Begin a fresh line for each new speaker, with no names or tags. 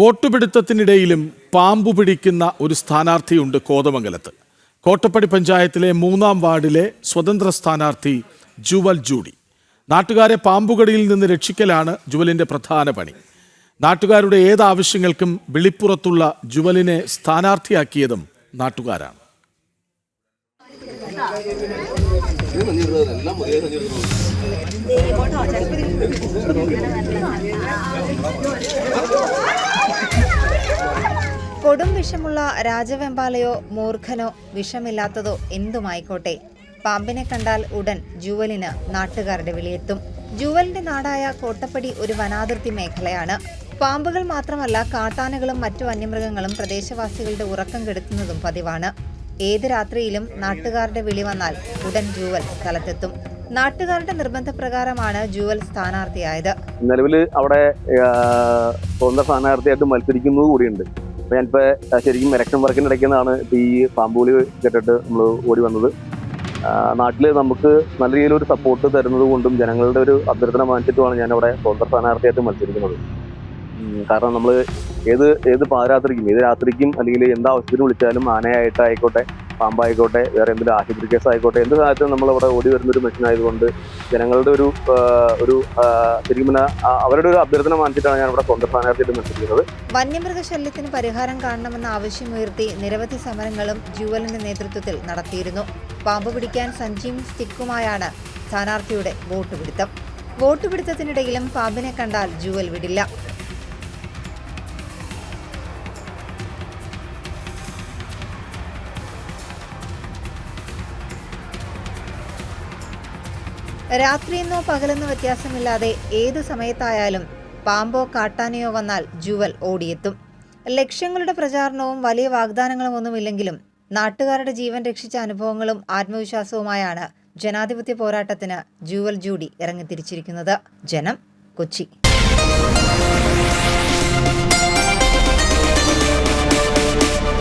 വോട്ടുപിടുത്തത്തിനിടയിലും പാമ്പു പിടിക്കുന്ന ഒരു സ്ഥാനാർത്ഥിയുണ്ട് കോതമംഗലത്ത്. കോട്ടപ്പടി പഞ്ചായത്തിലെ 3-ാം വാർഡിലെ സ്വതന്ത്ര സ്ഥാനാർത്ഥി ജുവൽ ജൂഡി. നാട്ടുകാരെ പാമ്പുകടിയിൽ നിന്ന് രക്ഷിക്കലാണ് ജുവലിന്റെ പ്രധാന പണി. നാട്ടുകാരുടെ ഏതാവശ്യങ്ങൾക്കും വെളിപ്പുറത്തുള്ള ജുവലിനെ സ്ഥാനാർത്ഥിയാക്കിയതും നാട്ടുകാരാണ്.
കൊടും വിഷമുള്ള രാജവെമ്പാലയോ മൂർഖനോ വിഷമില്ലാത്തതോ എന്തുമായിക്കോട്ടെ, പാമ്പിനെ കണ്ടാൽ ഉടൻ ജുവലിന് നാട്ടുകാരുടെ വിളിയെത്തും. ജുവലിന്റെ നാടായ കോട്ടപ്പടി ഒരു വനാതിർത്തി മേഖലയാണ്. പാമ്പുകൾ മാത്രമല്ല, കാട്ടാനകളും മറ്റു വന്യമൃഗങ്ങളും പ്രദേശവാസികളുടെ ഉറക്കം കെടുത്തുന്നതും പതിവാണ്. ഏത് രാത്രിയിലും നാട്ടുകാരുടെ വിളി വന്നാൽ ഉടൻ ജുവൽ സ്ഥലത്തെത്തും. നാട്ടുകാരുടെ നിർബന്ധപ്രകാരമാണ് ജുവൽ സ്ഥാനാർത്ഥിയായത്.
നിലവിൽ അവിടെ സ്വന്തം സ്ഥാനാർത്ഥിയായിട്ട് മത്സരിക്കുന്നത് കൂടിയുണ്ട്. അപ്പൊ ഞാനിപ്പോ ശരിക്കും ഇലക്ഷൻ വർക്കിനിടയ്ക്കെന്നാണ് ഈ പാമ്പുകളി കേട്ടിട്ട് നമ്മൾ ഓടി വന്നത്. നാട്ടില് നമുക്ക് നല്ല രീതിയിലൊരു സപ്പോർട്ട് തരുന്നത് കൊണ്ടും ജനങ്ങളുടെ ഒരു അഭ്യർത്ഥന മാനിച്ചിട്ടുമാണ് ഞാനവിടെ സ്വന്തം സ്ഥാനാർത്ഥിയായിട്ട് മത്സരിക്കുന്നത്. കാരണം നമ്മൾ ഏത് പാതിരാത്രിക്കും ഏത് രാത്രിക്കും അല്ലെങ്കിൽ എന്താവശ്യത്തിന് വിളിച്ചാലും ആനയായിട്ടായിക്കോട്ടെ, പാമ്പായിക്കോട്ടെ, വേറെ എന്തെങ്കിലും ആശുപത്രി കേസ് ആയിക്കോട്ടെ, എന്ത് കാര്യത്തിലും നമ്മളവിടെ ഓടി വരുന്നൊരു മെഷീനായതുകൊണ്ട് ജനങ്ങളുടെ ഒരു ശരിക്കും അവരുടെ ഒരു അഭ്യർത്ഥന മാനിച്ചിട്ടാണ് ഞാൻ ഇവിടെ സ്വന്തം സ്ഥാനാർത്ഥിയായിട്ട് മത്സരിക്കുന്നത്.
വന്യമൃഗശല്യത്തിന് പരിഹാരം കാണണമെന്ന ആവശ്യമുയർത്തി നിരവധി സമരങ്ങളും ജുവലിന്റെ നേതൃത്വത്തിൽ നടത്തിയിരുന്നു. പാമ്പ് പിടിക്കാൻ സഞ്ചിയും സ്റ്റിക്കുമായാണ് സ്ഥാനാർത്ഥിയുടെ വോട്ടുപിടുത്തം. വോട്ടുപിടുത്തത്തിനിടയിലും പാമ്പിനെ കണ്ടാൽ ജുവൽ വിടില്ല. രാത്രിയെന്നോ പകലെന്നോ വ്യത്യാസമില്ലാതെ ഏതു സമയത്തായാലും പാമ്പോ കാട്ടാനയോ വന്നാൽ ജുവൽ ഓടിയെത്തും. ലക്ഷ്യങ്ങളുടെ പ്രചാരണവും വലിയ വാഗ്ദാനങ്ങളും ഒന്നുമില്ലെങ്കിലും നാട്ടുകാരുടെ ജീവൻ രക്ഷിച്ച അനുഭവങ്ങളും ആത്മവിശ്വാസവുമായാണ് ജനാധിപത്യ പോരാട്ടത്തിന് ജുവൽ ജൂഡി ഇറങ്ങിത്തിരിച്ചിരിക്കുന്നത്. ജനം, കൊച്ചി.